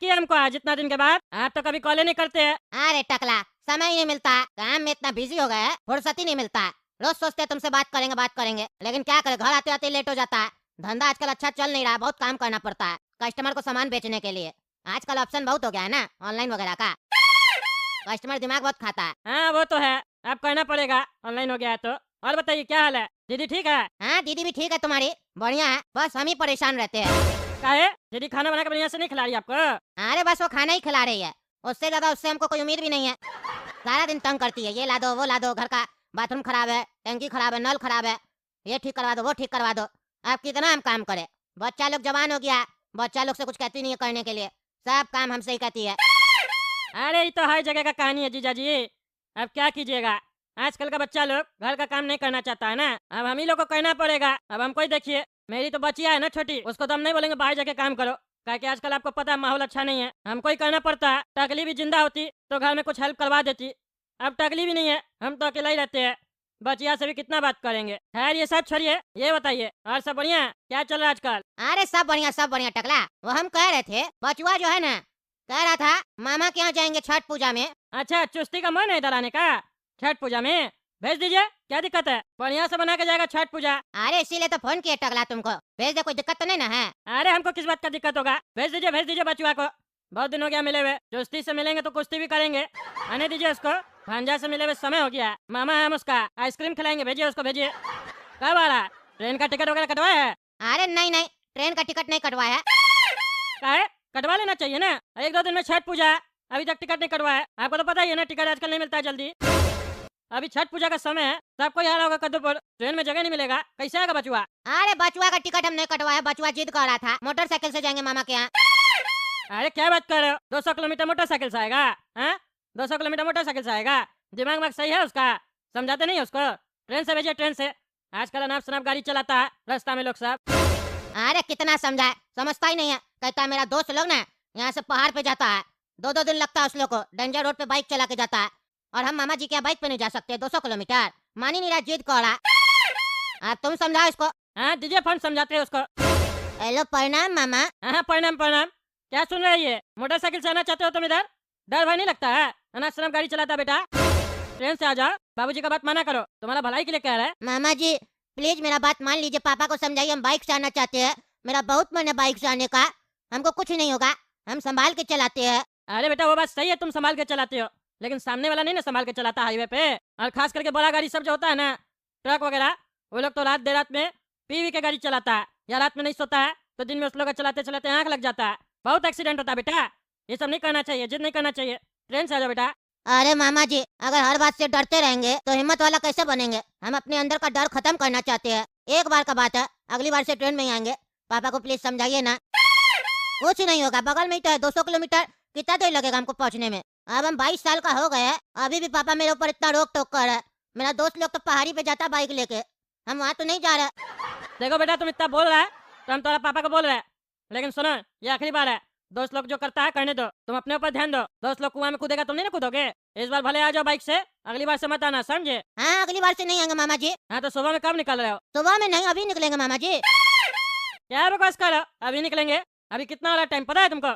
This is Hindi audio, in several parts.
किया हमको आज इतना दिन के बाद? आप तो कभी कॉल नहीं करते हैं। अरे टकला, समय ही नहीं मिलता, काम में इतना बिजी हो गए हैं, फुर्सत ही नहीं मिलता। रोज सोचते हैं तुमसे बात करेंगे, लेकिन क्या करें, घर आते आते लेट हो जाता है। धंधा आजकल अच्छा चल नहीं रहा, बहुत काम करना पड़ता है कस्टमर को सामान बेचने के लिए। आजकल ऑप्शन बहुत हो गया है ना ऑनलाइन वगैरह का, कस्टमर दिमाग बहुत खाता है। हाँ वो तो है, अब करना पड़ेगा, ऑनलाइन हो गया है तो। और बताइए क्या हाल है? दीदी ठीक है? हाँ दीदी भी ठीक है तुम्हारी, बढ़िया है, बस हम ही परेशान रहते हैं। काहे? दीदी खाना बना के बढ़िया से नहीं खिला रही आपको? अरे बस वो खाना ही खिला रही है, उससे ज्यादा उससे हमको कोई उम्मीद भी नहीं है। सारा दिन तंग करती है, ये ला दो वो ला दो, घर का बाथरूम खराब है, टंकी खराब है, नल खराब है, ये ठीक करवा दो वो ठीक करवा दो। अब कितना हम काम करें, बच्चा लोग जवान हो गया, बच्चा लोग से कुछ कहती नहीं है करने के लिए, सब काम हमसे ही कहती है। अरे ये तो हर जगह का कहानी है जीजा जी, अब क्या कीजिएगा, आजकल का बच्चा लोग घर का काम नहीं करना चाहता है ना, अब हम ही लोग को करना पड़ेगा। अब हमको ही देखिए, मेरी तो बचिया है ना छोटी, उसको तो हम नहीं बोलेंगे बाहर जाके काम करो, क्योंकि आजकल आपको पता है माहौल अच्छा नहीं है, हमको ही करना पड़ता है। टकली भी जिंदा होती तो घर में कुछ हेल्प करवा देती, अब टकली भी नहीं है, हम तो अकेला ही रहते हैं, बचिया से भी कितना बात करेंगे। खैर ये सब छोड़िए, ये बताइए और सब बढ़िया क्या चल रहा है आजकल? अरे सब बढ़िया टकला, वो हम कह रहे थे बचुआ जो है ना, कह रहा था मामा के यहाँ जाएंगे छठ पूजा में। अच्छा चुस्ती का मन है इधर आने का छठ पूजा में? भेज दीजिए, क्या दिक्कत है, बढ़िया से बना के जाएगा छठ पूजा। अरे इसीलिए तो फोन किया टकला तुमको, भेज दे, कोई दिक्कत तो नहीं ना है? अरे हमको किस बात का दिक्कत होगा, भेज दीजिए बचुआ को, बहुत दिन हो गया मिले हुए, चुस्ती से मिलेंगे तो कुश्ती भी करेंगे। आने दीजिए उसको, भांजा से मिले हुए समय हो गया, मामा है हम उसका, आइसक्रीम खिलाएंगे, भेजिए उसको भेजिए। कब आ रहा है? ट्रेन का टिकट वगैरह कटवाया है? अरे नहीं, ट्रेन का टिकट नहीं कटवाया है। काहे? कटवा लेना चाहिए ना, एक दो दिन में छठ पूजा है, अभी तक टिकट नहीं कटवाया, आपको तो पता ही है ना टिकट आजकल नहीं मिलता है जल्दी। अभी छठ पूजा का समय है, सबको यहाँ होगा कद्दूपुर, ट्रेन में जगह नहीं मिलेगा, कैसे आएगा बचुआ? अरे बचुआ का टिकट हम नहीं कटवाया, बचुआ जिद कर रहा था मोटरसाइकिल से जाएंगे मामा के यहाँ। अरे क्या बात कर रहे हो, 200 किलोमीटर मोटरसाइकिल से आएगा? हाँ 200 किलोमीटर मोटरसाइकिल से आएगा, दिमाग में सही है उसका, समझाते नहीं है उसको, ट्रेन से भेजिए ट्रेन से, आजकल अनाप शनाप गाड़ी चलाता है रास्ता में लोग सब। अरे कितना समझाए, समझता ही नहीं है, कहता है मेरा दोस्त लोग ना यहाँ से पहाड़ पे जाता है, 2-2 दिन लगता है उस लोग को, डेंजर रोड पे बाइक चला के जाता है, और हम मामा जी के यहाँ बाइक पे नहीं जा सकते 200 किलोमीटर, मान ही नहीं रहा, जिद कर रहा। अब तुम समझाओ इसको। हाँ दीजिए फोन, समझाते हैं उसको। हेलो प्रणाम मामा। हाँ प्रणाम प्रणाम, क्या सुन रहे हैं, मोटरसाइकिल से आना चाहते हो तुम इधर? डर भय नहीं लगता है, अनाप शनाप गाड़ी चलाता बेटा, ट्रेन से आ जाओ, बाबूजी का बात माना करो, तुम्हारा भलाई के लिए कह रहा है। मामा जी प्लीज मेरा बात मान लीजिए, पापा को समझाइए, हम बाइक से आना चाहते हैं, मेरा बहुत मन है बाइक से आने का, हमको कुछ नहीं होगा, हम संभाल के चलाते हैं। अरे बेटा वो बात सही है, तुम संभाल के चलाते हो, लेकिन सामने वाला नहीं ना संभाल के चलाता हाईवे पे, और खास करके बड़ा गाड़ी सब जो होता है ना, ट्रक वगैरह, वो लोग तो रात देर रात में पी के गाड़ी चलाता है, या रात में नहीं सोता है तो दिन में उस लोग का चलाते चलाते आँख लग जाता है, बहुत एक्सीडेंट होता है बेटा, ये सब नहीं करना चाहिए, जिद नहीं करना चाहिए, ट्रेन से आ जाओ बेटा। अरे मामा जी अगर हर बात से डरते रहेंगे तो हिम्मत वाला कैसे बनेंगे, हम अपने अंदर का डर खत्म करना चाहते हैं, एक बार का बात है, अगली बार से ट्रेन में ही आएंगे, पापा को प्लीज समझाइए ना। कुछ नहीं होगा, बगल में ही तो है, 200 किलोमीटर कितना देर लगेगा हमको पहुंचने में, अब हम 22 साल का हो गए हैं, अभी भी पापा मेरे ऊपर इतना रोक टोक कर रहा है, मेरा दोस्त लोग तो पहाड़ी पे जाता बाइक लेके, हम वहाँ तो नहीं जा रहे। देखो बेटा तुम इतना बोल रहा है तो हम तुम्हारा पापा को बोल रहे हैं, लेकिन सुनो ये आखिरी बार है, दोस्त लोग जो करता है करने दो, तुम अपने ऊपर ध्यान दो, दोस्त लोग कुआं में कूदेगा तुम नहीं ना कूदोगे, इस बार भले आ जाओ बाइक से, अगली बार से मत आना, समझे? हाँ अगली बार से नहीं आएंगे मामा जी। हाँ तो सुबह में कब निकल रहे हो? सुबह में नहीं, अभी निकलेंगे मामा जी। क्या बकवास कर रहे हो, अभी निकलेंगे? अभी कितना हो रहा टाइम पता है तुमको?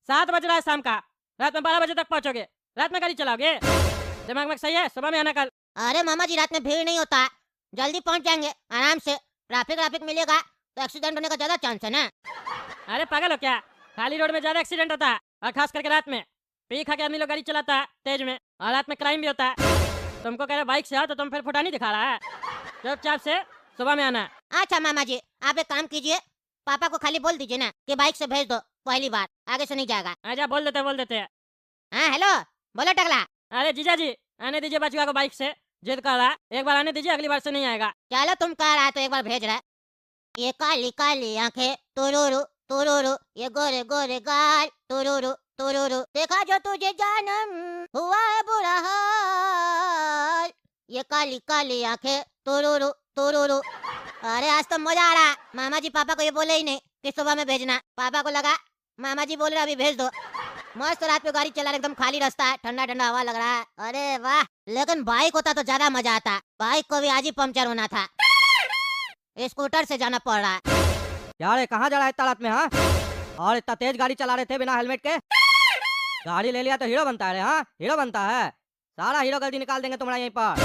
7 बज रहा है शाम का, रात में 12 बजे तक पहुंचोगे, रात में गाड़ी चलाओगे, दिमाग में सही है, सुबह में आना कल। अरे मामा जी रात में भीड़ नहीं होता, जल्दी पहुंच जाएंगे आराम से, ट्रैफिक मिलेगा तो एक्सीडेंट होने का ज्यादा चांस है ना। अरे पागल हो क्या, खाली रोड में ज्यादा एक्सीडेंट होता है, और खास करके रात में, पी खा के आदमी लोग गाड़ी चलाता है तेज में, और रात में क्राइम भी होता है, तुमको कह रहे बाइक से आओ तो तुम फिर फुटानी दिखा रहा है, चुपचाप से सुबह में आना। अच्छा मामा जी आप एक काम कीजिए, पापा को खाली बोल दीजिए ना कि बाइक से भेज दो, पहली बार आगे से नहीं जाएगा। आजा बोल देते हैं। हाँ हेलो बोलो टकला। अरे जीजा जी आने दीजिए बचुआ को बाइक से, जिद कर रहा है, एक बार आने दीजिए, अगली बार से नहीं आएगा। चलो तुम कह रहा है तो एक बार भेज रहा है। ये काली काली आंखें तुरुरु तुरुरु, ये गोरे गोरे गाल तुरुरु तुरुरु, देखा जो तुझे जानम हुआ है बुरा हाल, ये काली काली आंखें तुरुरु तुरुरु। अरे आज तो मजा आ रहा, मामा जी पापा को ये बोले ही नहीं कि सुबह में भेजना, पापा को लगा मामा जी बोल रहे अभी भेज दो, मस्त रात पे गाड़ी चला रहे, एकदम खाली रास्ता है, ठंडा ठंडा हवा लग रहा है, अरे वाह। लेकिन बाइक होता तो ज्यादा मजा आता, बाइक को भी आज ही पंक्चर होना था, स्कूटर से जाना पड़ रहा है। यार ये कहाँ जा रहा है इतना रात में? हाँ और इतना तेज गाड़ी चला रहे थे बिना हेलमेट के। गाड़ी ले लिया तो हीरो बनता है रे, हाँ हीरो बनता है। सारा हीरो गलती निकाल देंगे तुम्हारा यहीं पर।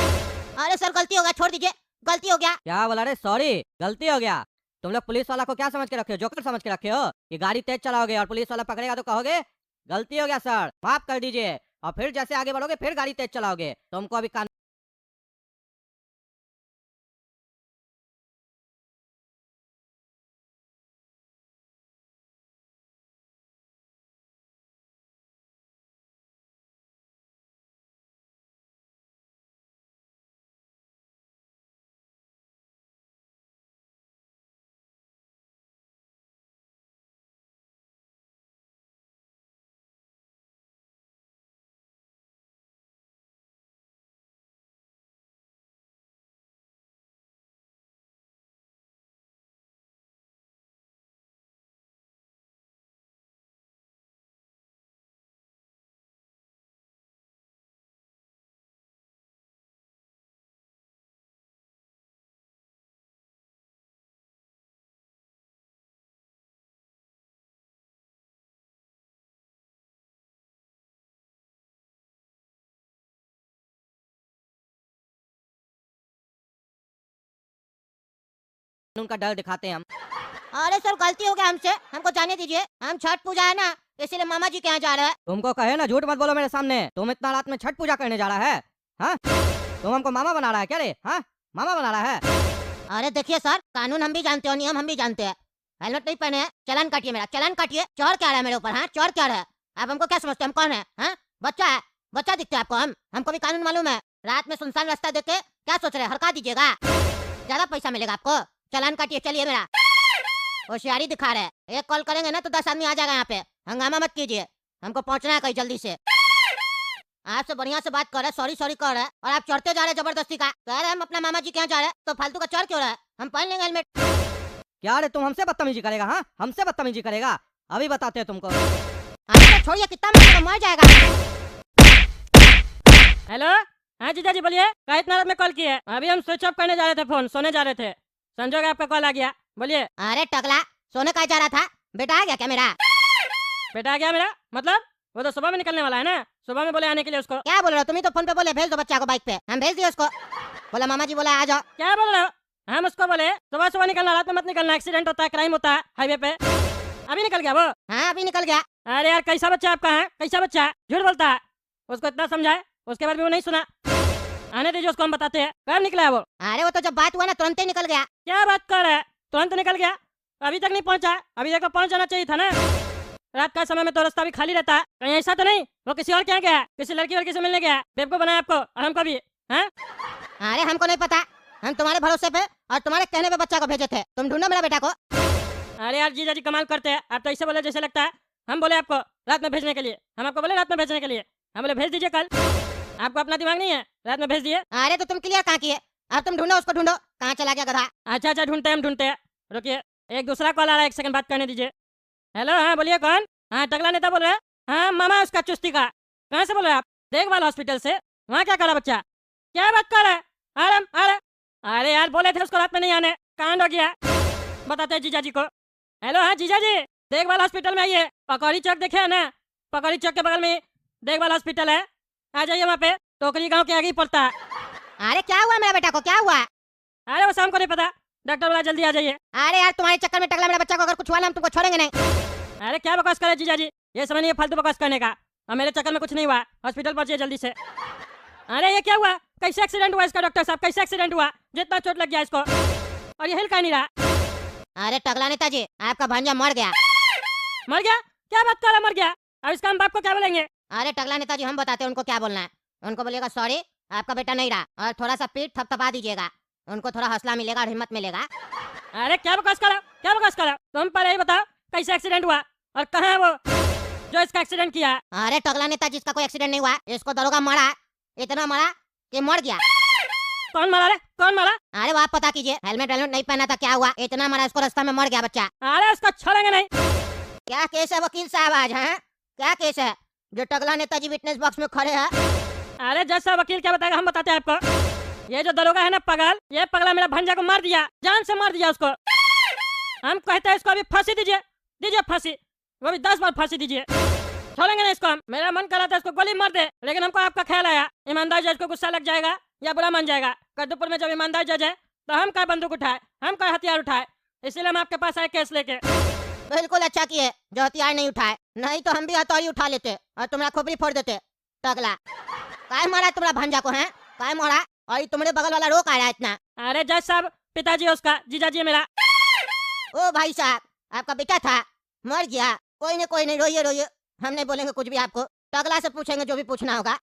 अरे सर गलती हो गया, छोड़ दीजिए, गलती हो गया। क्या बोला रे? सॉरी, गलती हो गया। तुम लोग पुलिस वाला को क्या समझ के रखे हो? जोकर समझ के रखे हो कि गाड़ी तेज चलाओगे और पुलिस वाला पकड़ेगा तो कहोगे गलती हो गया सर, माफ कर दीजिए, और फिर जैसे आगे बढ़ोगे फिर गाड़ी तेज चलाओगे। तुमको अभी कानून का डर दिखाते हैं हम। अरे सर गलती हो गया हमसे, हमको जाने दीजिए। हम छठ पूजा है ना, इसीलिए मामा जी के यहाँ जा रहे हैं। तुमको कहे ना झूठ मत बोलो मेरे सामने। तुम इतना रात में छठ पूजा करने जा रहा है? हाँ, तुम हमको मामा बना रहा है क्या रे? हाँ, मामा बना रहा है? अरे देखिए सर, कानून हम भी जानते हो, नियम हम भी जानते हैं। हेलमेट नहीं पहने हैं, चालान काटिए मेरा, चालान काटिए। चोर क्या रहा है मेरे ऊपर? हाँ, चोर क्या रहा है? आप हमको क्या समझते हैं? हम कौन है? हाँ, बच्चा है, बच्चा दिखते हैं आपको? हमको भी कानून मालूम है। रात में सुनसान रास्ता देख के क्या सोच रहे हैं? हड़का दीजिएगा, ज्यादा पैसा मिलेगा आपको। चालान काटिए, चलिए मेरा। होशियारी दिखा रहे हैं। एक कॉल करेंगे ना तो 10 आदमी आ जाएगा यहाँ पे। हंगामा मत कीजिए, हमको पहुँचना है कहीं जल्दी से। आपसे बढ़िया से बात कर रहे हैं, सॉरी सॉरी कर रहे हैं, और आप चढ़ते जा रहे हैं जबरदस्ती का। कह रहे हैं हम अपना मामा जी के यहाँ जा रहे हैं, तो फालतू का चोर क्यों रहा है? हम पहन लेंगे हेलमेट। क्या रे तुम हमसे बदतमीजी करेगा? हाँ, हमसे बदतमीजी करेगा? अभी बताते हैं तुमको। तो छोड़िए, कितना मारेगा, मर जाएगा। हेलो, हाँ जीजा जी बोलिए। क्या इतना रात में कॉल किए? अभी हम स्विच ऑफ करने जा रहे थे, फोन सोने जा रहे थे, संजोग आपका कॉल आ गया। बोलिए। अरे टकला, सोने का जा रहा था? बेटा आ गया क्या मेरा? बेटा आ गया मेरा मतलब? वो तो सुबह में निकलने वाला है ना, सुबह में बोले आने के लिए उसको। क्या बोल रहे हो? तुम ही तो फोन पे बोले भेज दो बच्चा को बाइक पे। हम भेज दिए उसको। बोला मामा जी बोला आ जाओ। क्या बोल रहे हो? हम उसको बोले सुबह सुबह निकलना, रात में मत निकलना, एक्सीडेंट होता है, क्राइम होता है हाईवे पे। अभी निकल गया वो? हाँ अभी निकल गया। अरे यार कैसा बच्चा आपका है? कैसा बच्चा है? झूठ बोलता है। उसको इतना समझाए, उसके बाद भी वो नहीं सुना। आने दीजिए उसको, हम बताते हैं कब निकला है वो। अरे वो तो जब बात हुआ ना तुरंत ही निकल गया। क्या बात कर रहा है? तुरंत निकल गया? अभी तक नहीं पहुंचा? अभी तक पहुंच जाना चाहिए था ना। रात का समय में तो रास्ता भी खाली रहता है। कहीं ऐसा तो नहीं वो किसी और के यहाँ गया है, किसी लड़की वड़की से मिलने गया है? बेवकूफ बनाया आपको और हमको भी। हाँ, अरे हमको नहीं पता, हम तुम्हारे भरोसे पे और तुम्हारे कहने पे बच्चा को भेजे थे। तुम ढूंढो मेरा बेटा को। अरे यार जीजा जी कमाल करते हैं आप तो। ऐसे बोले जैसे लगता है हम बोले आपको रात में भेजने के लिए। हम आपको बोले रात में भेजने के लिए, हम बोले भेज दीजिए कल। आपको अपना दिमाग नहीं है? रात में भेज दिए। अरे तो तुम क्लियर कहाँ किए? अब तुम ढूंढो उसको, ढूंढो कहाँ चला गया गधा। अच्छा अच्छा ढूंढते हैं, हम ढूंढते हैं। रुकिए, एक दूसरा कॉल आ रहा है, एक सेकंड बात करने दीजिए। हेलो, हाँ बोलिए कौन? हाँ टकला नेता बोल रहे हैं। हाँ मामा है उसका चुस्ती का। कहाँ से बोल रहे हैं आप? देखभाल हॉस्पिटल से। वहाँ क्या करा बच्चा? क्या बात कर रहा है? अरे अरे यार बोले थे उसको रात में नहीं आने, कांड हो गया। बताते हैं जीजा जी को। हेलो, हाँ जीजा जी देखभाल हॉस्पिटल में आइए। पकौड़ी चौक देखे है ना? पकौड़ी चौक के बगल में देखभाल हॉस्पिटल है, आ जाइए वहाँ पे। टोकरी गाँव के आगे ही पड़ता है। अरे क्या हुआ मेरा बेटा को, क्या हुआ? अरे वो शाम को नहीं पता, डॉक्टर बोला जल्दी आ जाइए। अरे यार तुम्हारे चक्कर में टकला मेरा बच्चा को अगर कुछ हुआ ना हम तुमको छोड़ेंगे नहीं। अरे क्या बकवास करे जीजा जी, ये समय नहीं है फालतू बकवास करने का। और मेरे चक्कर में कुछ नहीं हुआ, हॉस्पिटल पहुंचिए जल्दी से। अरे ये क्या हुआ? कैसे एक्सीडेंट हुआ इसका? डॉक्टर साहब कैसे एक्सीडेंट हुआ? जितना चोट लग गया इसको, और ये हिल का नहीं रहा। अरे टकला नेताजी आपका भांजा मर गया। मर गया? क्या बात कर रहा, मर गया? अब इसका हम बाप को क्या बोलेंगे? अरे टकला नेताजी हम बताते हैं उनको क्या बोलना है। उनको बोलिएगा सॉरी आपका बेटा नहीं रहा, और थोड़ा सा पीठ थपथपा दीजिएगा, उनको थोड़ा हौसला मिलेगा और हिम्मत मिलेगा। अरे क्या बकवास कर रहा, क्या बकवास कर रहा? तुम पहले ही बताओ कैसे एक्सीडेंट हुआ और कहाँ है वो जो इसका एक्सीडेंट किया? अरे टकला नेताजी इसका कोई एक्सीडेंट नहीं हुआ, इसको दरोगा मारा, इतना मारा कि मर गया। कौन मारा रे, कौन मारा? अरे वो आप पता कीजिए, हेलमेट नहीं पहना था, क्या हुआ? इतना मारा इसको, रास्ता में मर गया बच्चा। अरे उसको छोड़ेंगे नहीं। क्या केस है वकील साहब आज? हैं क्या केस है जो टकला नेताजी विटनेस बॉक्स में खड़े हैं? अरे जैसा वकील क्या बताएगा, हम बताते हैं आपको। ये जो दरोगा है ना पागल, ये पगला मेरा भंजा को मार दिया, जान से मार दिया उसको। हम कहते हैं इसको अभी फांसी दीजिए, दीजिए फांसी। वो भी 10 बार फांसी दीजिए, छोड़ेंगे नहीं इसको हम। मेरा मन करा था इसको गोली मार दे, लेकिन हमको आपका ख्याल आया ईमानदार जज को गुस्सा लग जाएगा या बुरा मान जाएगा। कद्दूपुर में जब ईमानदार जज है तो हम क्या बंदूक उठाए, हम क्या हथियार उठाए, इसीलिए हम आपके पास आए केस लेके। बिल्कुल अच्छा किए जो हथियार नहीं उठाए, नहीं तो हम भी हथौड़ी उठा लेते और तुम्हारा खोपड़ी फोड़ देते। टकला काय मारा तुम्हारा भांजा को है, काय मारा? और ये तुम्हारे बगल वाला रोक आ रहा है इतना। अरे जज साहब, पिताजी है उसका, जीजाजी है मेरा। ओ भाई साहब, आपका बेटा था, मर गया। कोई नहीं, रोइए रोइए, हम नहीं बोलेंगे कुछ भी आपको। टकला से पूछेंगे जो भी पूछना होगा।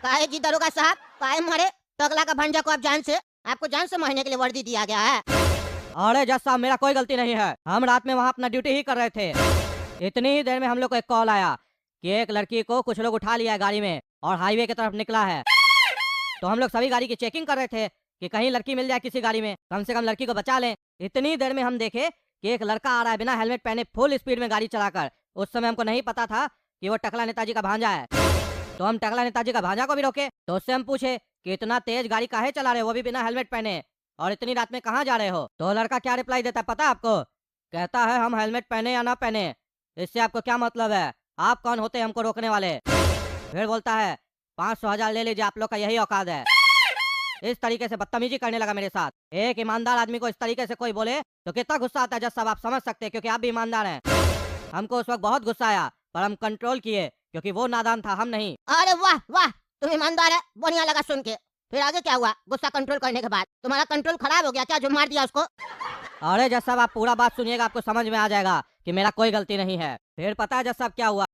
काहे जी दरोगा साहब, काहे मारे टकला का भांजा को? आप जान से, आपको जान से मारने के लिए वर्दी दिया गया है। अरे जज साहब, मेरा कोई गलती नहीं है, हम रात में वहाँ अपना ड्यूटी ही कर रहे थे। इतनी ही देर में हम लोग को एक कॉल आया कि एक लड़की को कुछ लोग उठा लिया है गाड़ी में और हाईवे की तरफ निकला है। तो हम लोग सभी गाड़ी की चेकिंग कर रहे थे कि कहीं लड़की मिल जाए किसी गाड़ी में, कम से कम लड़की को बचा लें। इतनी देर में हम देखे कि एक लड़का आ रहा है बिना हेलमेट पहने, फुल स्पीड में गाड़ी चलाकर। उस समय हमको नहीं पता था कि वो टकला नेताजी का भांजा है। तो हम टकला नेताजी का भांजा को भी रोके, तो उससे हम पूछे कि इतना तेज गाड़ी काहे चला रहे हो, वो भी बिना हेलमेट पहने, और इतनी रात में कहाँ जा रहे हो? तो लड़का क्या रिप्लाई देता है पता है आपको? कहता है हम हेलमेट पहने या ना पहने इससे आपको क्या मतलब है, आप कौन होते हैं हमको रोकने वाले? फिर बोलता है 500,000 ले लीजिए, आप लोग का यही औकात है। इस तरीके से बदतमीजी करने लगा मेरे साथ। एक ईमानदार आदमी को इस तरीके से कोई बोले तो कितना गुस्सा आता है जज साहब, आप समझ सकते हैं, क्योंकि आप भी ईमानदार हैं। हमको उस वक्त बहुत गुस्सा आया, पर हम कंट्रोल किए क्योंकि वो नादान था, हम नहीं। अरे वाह वाह, तुम ईमानदार है, बढ़िया लगा सुन के। फिर आगे क्या हुआ? गुस्सा कंट्रोल करने के बाद तुम्हारा कंट्रोल खराब हो गया क्या, जो मार दिया उसको? अरे जज साहब, आप पूरा बात सुनिएगा, आपको समझ में आ जाएगा कि मेरा कोई गलती नहीं है। फिर पता है जज साहब क्या हुआ?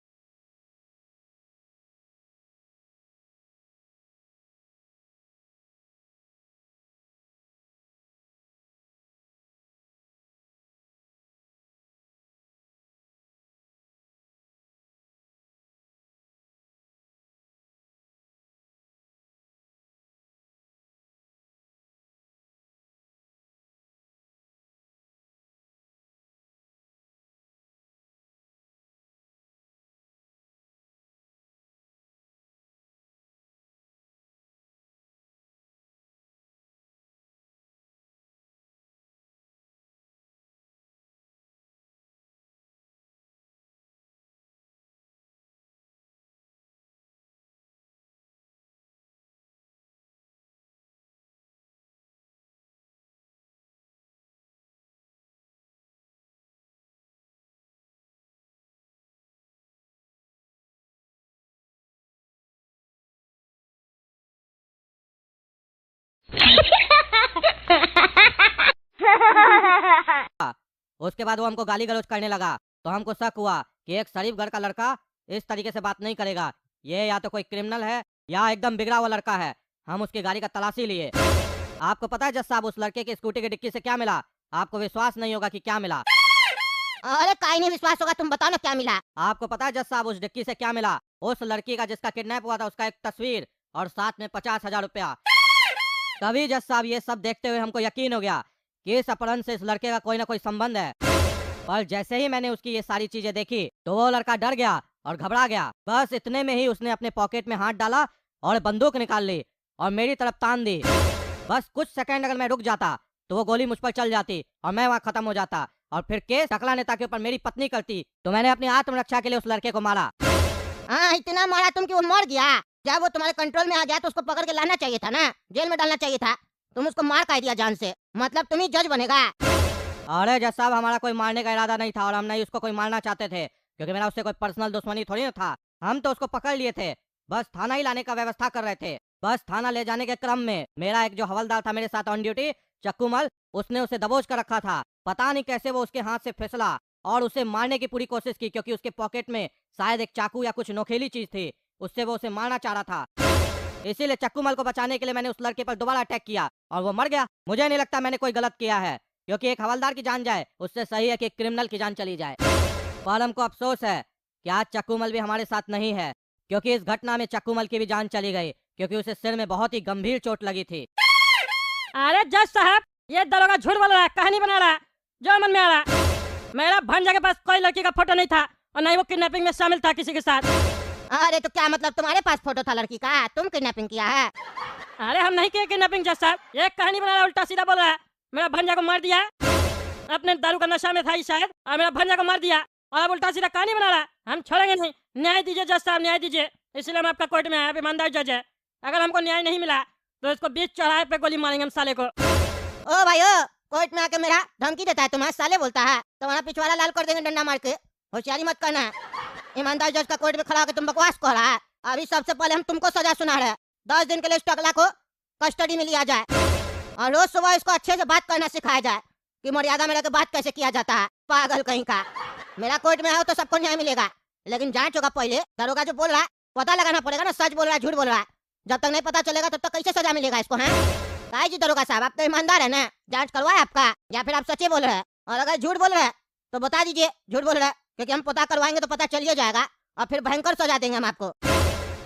उसके बाद वो हमको गाली गलौज करने लगा, तो हमको शक हुआ कि एक शरीफ घर का लड़का इस तरीके से बात नहीं करेगा, ये या तो कोई क्रिमिनल है या एकदम बिगड़ा हुआ लड़का है। हम उसकी गाड़ी का तलाशी लिए। आपको पता है जज साहब, उस लड़के की स्कूटी की डिक्की से क्या मिला? आपको विश्वास नहीं होगा कि क्या मिला। अरे काहे नहीं विश्वास होगा, तुम बताओ ना क्या मिला? आपको पता है जज साहब, उस डिक्की से क्या मिला? उस लड़की का जिसका किडनैप हुआ था, उसका एक तस्वीर और साथ में 50,000 रुपया। तभी जज साहब ये सब देखते हुए हमको यकीन हो गया कि इस अपहरण से इस लड़के का कोई ना कोई संबंध है। पर जैसे ही मैंने उसकी ये सारी चीजें देखी तो वो लड़का डर गया और घबरा गया। बस इतने में ही उसने अपने पॉकेट में हाथ डाला और बंदूक निकाल ली और मेरी तरफ तान दी। बस कुछ सेकंड अगर मैं रुक जाता तो वो गोली मुझ पर चल जाती और मैं वहाँ खत्म हो जाता, और फिर केस टकला नेता के ऊपर मेरी पत्नी करती। तो मैंने अपनी आत्मरक्षा के लिए उस लड़के को मारा। हाँ, इतना मारा तुम कि वो मर गया। जब वो तुम्हारे कंट्रोल में आ गया तो उसको पकड़ के लाना चाहिए था ना, जेल में डालना चाहिए था। तुम उसको मार काट दिया जान से, मतलब तुम ही जज बनेगा। अरे जज साहब, हमारा कोई मारने का इरादा नहीं था और हम नहीं उसको कोई मारना चाहते थे, क्योंकि मेरा उससे कोई पर्सनल दुश्मनी थोड़ी ना था। हम तो उसको पकड़ लिए थे, बस थाना ही लाने का व्यवस्था कर रहे थे। बस थाना ले जाने के क्रम में मेरा एक जो हवलदार था मेरे साथ ऑन ड्यूटी, चक्कूमल, उसने उसे दबोच कर रखा था। पता नहीं कैसे वो उसके हाथ से फिसला और उसे मारने की पूरी कोशिश की, क्योंकि उसके पॉकेट में शायद एक चाकू या कुछ नोकीली चीज थी, उससे वो उसे मारना चाह रहा था। इसीलिए चक्कूमल को बचाने के लिए मैंने उस लड़के पर दोबारा अटैक किया और वो मर गया। मुझे नहीं लगता मैंने कोई गलत किया है, क्योंकि एक हवलदार की जान जाए उससे सही है कि एक क्रिमिनल की जान चली जाए। पर हमको अफसोस है कि आज चक्कूमल भी हमारे साथ नहीं है, क्योंकि इस घटना में चक्कूमल की भी जान चली गई, क्योंकि उसे सिर में बहुत ही गंभीर चोट लगी थी। अरे जज साहब, ये दरोगा झूठ बोल रहा है, कहानी बना रहा है, जो मन में आ रहा। मेरा भांजा के पास कोई लड़की का फोटो नहीं था और नहीं वो किडनैपिंग में शामिल था किसी के साथ। अरे तो क्या मतलब तुम्हारे पास फोटो था लड़की का, तुम किडनैपिंग किया है? अरे हम नहीं किए किडनैपिंग जज साहब, ये कहानी बना रहा है, उल्टा सीधा बोल रहा है। मेरा भांजा को मार दिया, अपने दारू का नशा में था ही शायद, और मेरा भांजा को मार दिया। और अब उल्टा सीधा कहानी बना रहा है। हम छोड़ेंगे नहीं। न्याय दीजिए जज साहब, न्याय दीजिए। इसलिए हम आपका कोर्ट में आए। आप ईमानदार जज है। अगर हमको न्याय नहीं मिला तो इसको बीच चौराहे पे गोली मारेंगे हम साले को। ओ भाई ओ, कोर्ट में आके मेरा धमकी देता है, तुम्हारा साले बोलता है, तुम्हारा पिछवाड़ा लाल कर देंगे डंडा मार के। होशियारी मत करना। ईमानदार जज का कोर्ट में खड़ा होकर तुम बकवास कर रहा है। अभी सबसे पहले हम तुमको सजा सुना रहे हैं। 10 दिन के लिए इस टकला को कस्टडी में लिया जाए और रोज सुबह इसको अच्छे से बात करना सिखाया जाए कि मर्यादा में रहकर बात कैसे किया जाता है। पागल कहीं का। मेरा कोर्ट में आओ तो सबको न्याय मिलेगा, लेकिन जांच होगा पहले। दरोगा जो बोल रहा है पता लगाना पड़ेगा ना, सच बोल रहा है झूठ बोल रहा है। जब तक नहीं पता चलेगा तब तक कैसे सजा मिलेगा इसको? है भाई जी दरोगा साहब, आप तो ईमानदार है ना, जांच करवाए आपका, या फिर आप सच्चे बोल रहे हैं? और अगर झूठ बोल रहे हैं तो बता दीजिए झूठ बोल रहे हैं, क्योंकि हम पता करवाएंगे तो पता चलिए जाएगा और फिर भयंकर सजा देंगे हम आपको।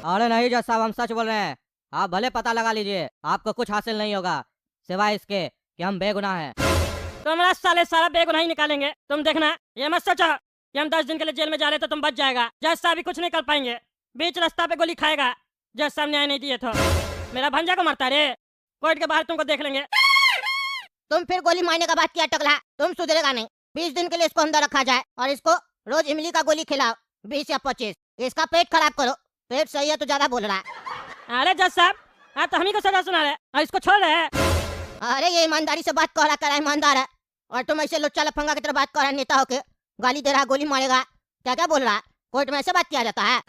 अरे नहीं जज साहब, हम सच बोल रहे हैं। आप भले पता लगा लीजिए, आपको कुछ हासिल नहीं होगा सिवाय इसके कि हम बेगुनाह हैं। तो हमारा साले सारा बेगुनाही निकालेंगे। तुम देखना, ये मत सोचो कि हम 10 दिन के लिए जेल में जा रहे तो तुम बच जाएगा। जज साहब भी कुछ नहीं कर पाएंगे। बीच रास्ता पे गोली खाएगा जज साहब न्याय नहीं दिए तो। मेरा भंजा को मारता रे। कोर्ट के बाहर तुमको देख लेंगे। तुम फिर गोली मारने का बात किया टकला, तुम सुधरेगा नहीं। 20 दिन के लिए इसको अंदर रखा जाए और इसको रोज इमली का गोली खिलाओ, 20 या 25। इसका पेट खराब करो। पेट सही है तो ज्यादा बोल रहा है। अरे जज साहब, आप तो हम ही को सजा सुना रहे और इसको छोड़ रहे हैं। अरे ये ईमानदारी से बात कर रहा है, ईमानदार है, और तुम ऐसे लुच्चा लफंगा की तरह बात कर रहा है, नेता होके गाली दे रहा है, गोली मारेगा। क्या क्या बोल रहा है? कोर्ट में ऐसे बात किया जाता है?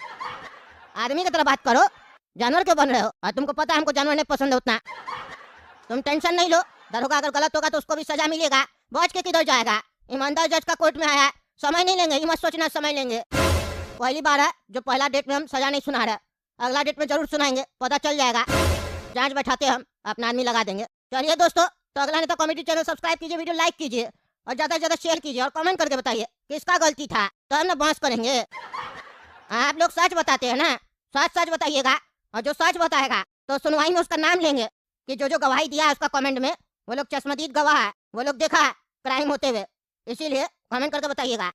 आदमी की तरह बात करो, जानवर क्यों बन रहे हो? और तुमको पता है हमको जानवर नहीं पसंद है उतना। तुम टेंशन नहीं लो, दरोगा अगर गलत होगा तो उसको भी सजा मिलेगा। बच के किधर जाएगा? ईमानदार जज का कोर्ट में आया है, समय नहीं लेंगे, ये मत सोचना समय लेंगे। पहली बार है जो पहला डेट में हम सजा नहीं सुना रहे, अगला डेट में जरूर सुनाएंगे, पता चल जाएगा। जांच बैठाते हम अपना आदमी लगा देंगे। चलिए दोस्तों, तो अगला नेता कॉमेडी चैनल सब्सक्राइब कीजिए, वीडियो लाइक कीजिए और ज्यादा से ज्यादा शेयर कीजिए और कमेंट करके बताइए किसका गलती था, तो हम ना बहस करेंगे। आप लोग सच बताते हैं ना, सच सच बताइएगा, और जो सच बताएगा तो सुनवाई में उसका नाम लेंगे कि जो जो गवाही दिया है उसका कमेंट में वो लोग चश्मदीद गवाह है, वो लोग देखा है क्राइम होते हुए, इसीलिए कमेंट करके बताइएगा।